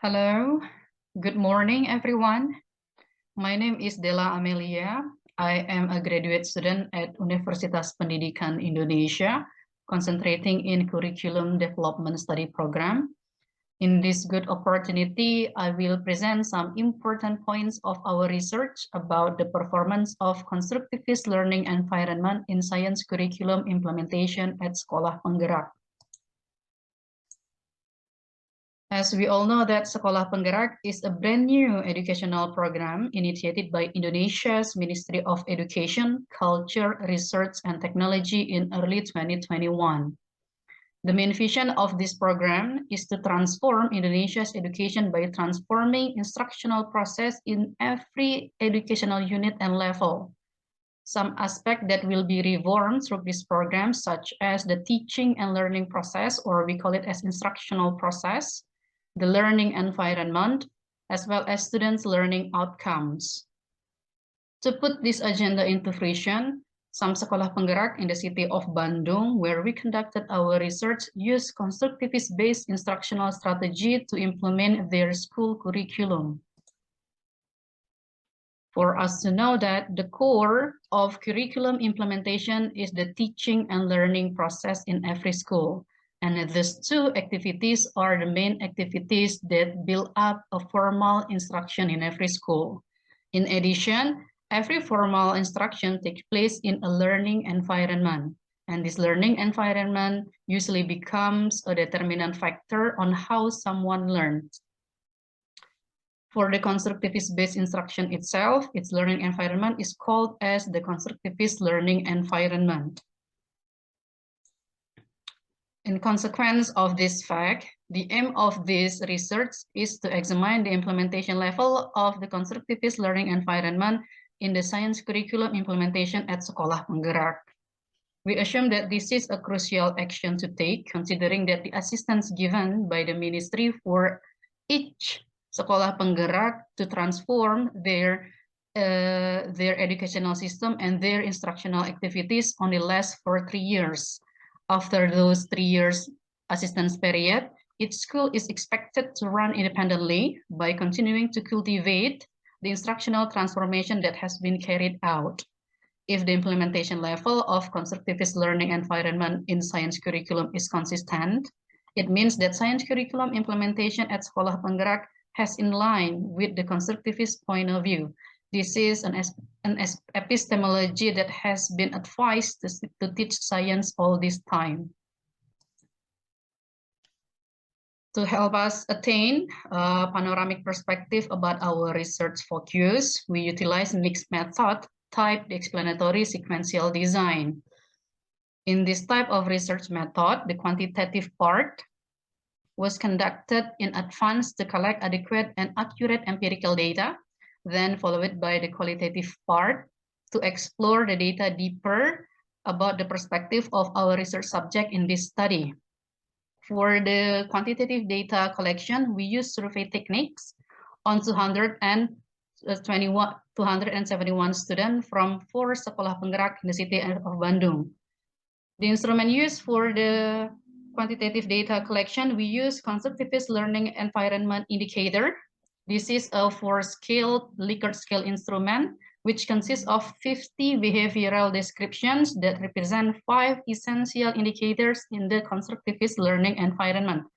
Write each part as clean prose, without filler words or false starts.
Hello, good morning, everyone. My name is DELLA AMELIA. I am a graduate student at Universitas Pendidikan Indonesia, concentrating in Curriculum Development Study Program. In this good opportunity, I will present some important points of our research about the performance of constructivist learning environment in science curriculum implementation at Sekolah Penggerak. As we all know that Sekolah Penggerak is a brand new educational program initiated by Indonesia's Ministry of Education, Culture, Research, and Technology in early 2021. The main vision of this program is to transform Indonesia's education by transforming instructional process in every educational unit and level. Some aspects that will be reformed through this program, such as the teaching and learning process, or we call it as instructional process, the learning environment, as well as students' learning outcomes. To put this agenda into fruition, some Sekolah Penggerak in the city of Bandung, where we conducted our research, used constructivist-based instructional strategy to implement their school curriculum. For us to know that the core of curriculum implementation is the teaching and learning process in every school. And these two activities are the main activities that build up a formal instruction in every school. In addition, every formal instruction takes place in a learning environment. And this learning environment usually becomes a determinant factor on how someone learns. For the constructivist-based instruction itself, its learning environment is called as the constructivist learning environment. In consequence of this fact, the aim of this research is to examine the implementation level of the constructivist learning environment in the science curriculum implementation at Sekolah Penggerak. We assume that this is a crucial action to take, considering that the assistance given by the ministry for each Sekolah Penggerak to transform their educational system and their instructional activities only lasts for 3 years. After those 3 years assistance period, each school is expected to run independently by continuing to cultivate the instructional transformation that has been carried out. If the implementation level of constructivist learning environment in science curriculum is consistent, it means that science curriculum implementation at Sekolah Penggerak has in line with the constructivist point of view. This is an epistemology that has been advised to teach science all this time. To help us attain a panoramic perspective about our research focus, we utilize mixed method type explanatory sequential design. In this type of research method, the quantitative part was conducted in advance to collect adequate and accurate empirical data, then followed by the qualitative part to explore the data deeper about the perspective of our research subject in this study. For the quantitative data collection, we use survey techniques on 271 students from 4 Sekolah Penggerak in the city of Bandung. The instrument used for the quantitative data collection, we use constructivist learning environment indicator. This is a 4-scale Likert Scale instrument, which consists of 50 behavioral descriptions that represent 5 essential indicators in the constructivist learning environment,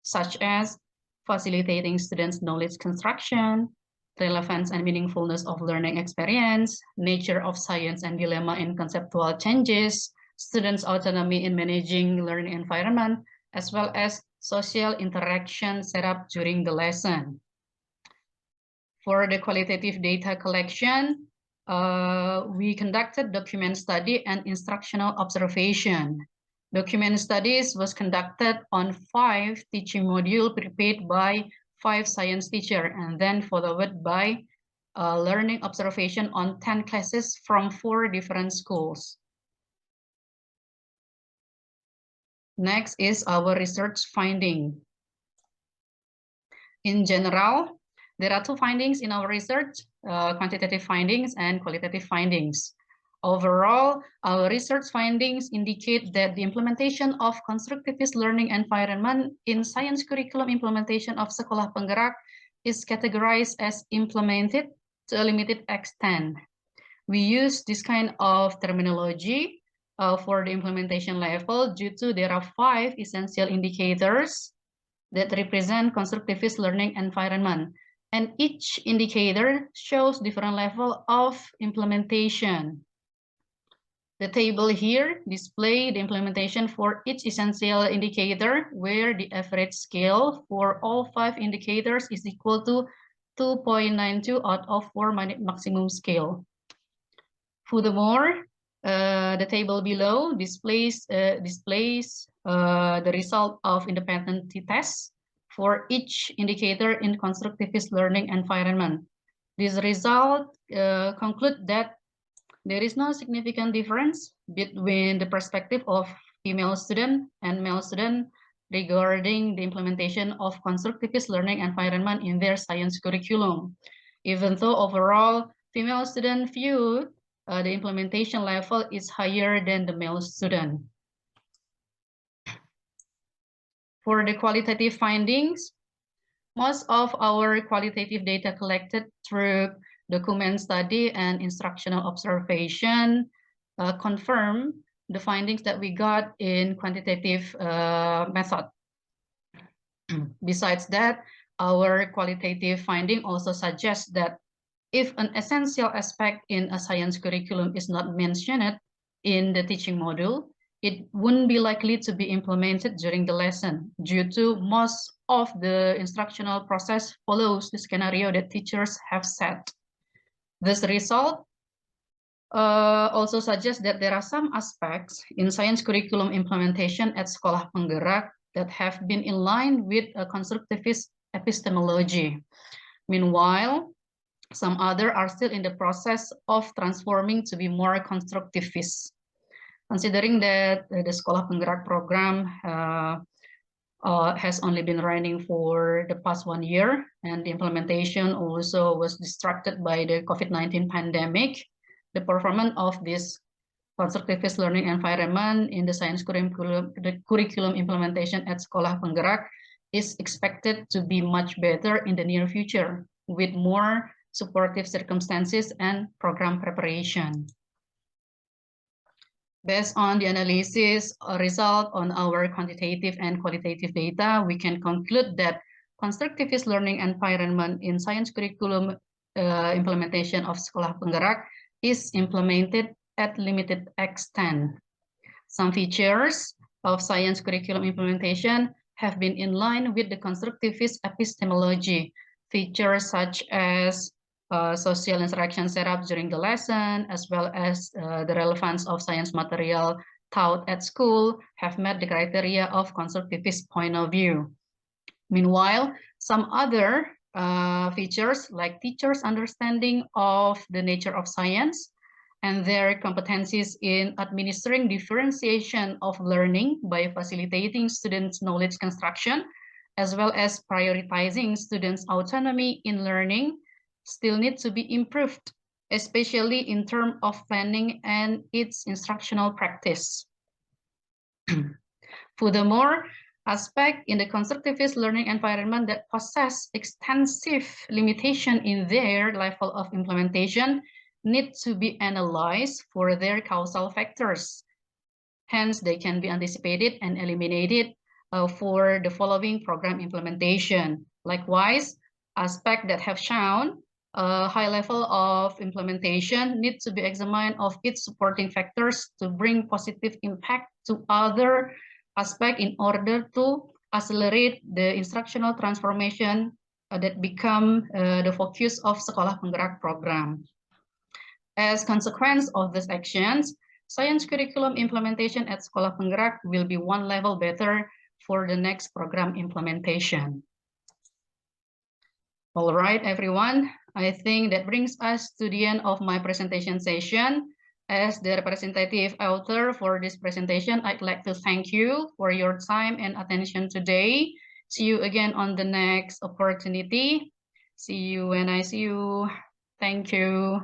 such as facilitating students' knowledge construction, relevance and meaningfulness of learning experience, nature of science and dilemma in conceptual changes, students' autonomy in managing learning environment, as well as social interaction set up during the lesson. For the qualitative data collection, we conducted document study and instructional observation. Document studies was conducted on 5 teaching modules prepared by 5 science teachers, and then followed by learning observation on 10 classes from 4 different schools. Next is our research finding. In general, there are 2 findings in our research, quantitative findings and qualitative findings. Overall, our research findings indicate that the implementation of constructivist learning environment in science curriculum implementation of Sekolah Penggerak is categorized as implemented to a limited extent. We use this kind of terminology for the implementation level due to there are 5 essential indicators that represent constructivist learning environment. And each indicator shows different level of implementation. The table here displays the implementation for each essential indicator, where the average scale for all 5 indicators is equal to 2.92 out of 4 maximum scale. Furthermore, the table below displays the result of independent tests for each indicator in constructivist learning environment. This result conclude that there is no significant difference between the perspective of female student and male student regarding the implementation of constructivist learning environment in their science curriculum. Even though overall female student view the implementation level is higher than the male student. For the qualitative findings, most of our qualitative data collected through document study and instructional observation confirm the findings that we got in quantitative method. Besides that, our qualitative finding also suggests that if an essential aspect in a science curriculum is not mentioned in the teaching module, it wouldn't be likely to be implemented during the lesson due to most of the instructional process follows the scenario that teachers have set. This result also suggests that there are some aspects in science curriculum implementation at Sekolah Penggerak that have been in line with a constructivist epistemology. Meanwhile, some other are still in the process of transforming to be more constructivist. Considering that the Sekolah Penggerak program has only been running for the past 1 year, and the implementation also was distracted by the COVID-19 pandemic, the performance of this constructivist learning environment in the science curriculum implementation at Sekolah Penggerak is expected to be much better in the near future, with more supportive circumstances and program preparation. Based on the analysis result on our quantitative and qualitative data, we can conclude that constructivist learning environment in science curriculum implementation of Sekolah Penggerak is implemented at limited extent. Some features of science curriculum implementation have been in line with the constructivist epistemology. Features such as social interaction setup during the lesson, as well as the relevance of science material taught at school, have met the criteria of constructivist point of view. Meanwhile, some other features like teachers' understanding of the nature of science and their competencies in administering differentiation of learning by facilitating students' knowledge construction, as well as prioritizing students' autonomy in learning, still need to be improved, especially in terms of planning and its instructional practice. Furthermore, aspects in the constructivist learning environment that possess extensive limitation in their level of implementation need to be analyzed for their causal factors. Hence, they can be anticipated and eliminated for the following program implementation. Likewise, aspects that have shown a high level of implementation need to be examined of its supporting factors to bring positive impact to other aspects in order to accelerate the instructional transformation that become the focus of Sekolah Penggerak program. As consequence of these actions, science curriculum implementation at Sekolah Penggerak will be one level better for the next program implementation. All right, everyone. I think that brings us to the end of my presentation session. As the representative author for this presentation, I'd like to thank you for your time and attention today. See you again on the next opportunity. See you when I see you. Thank you.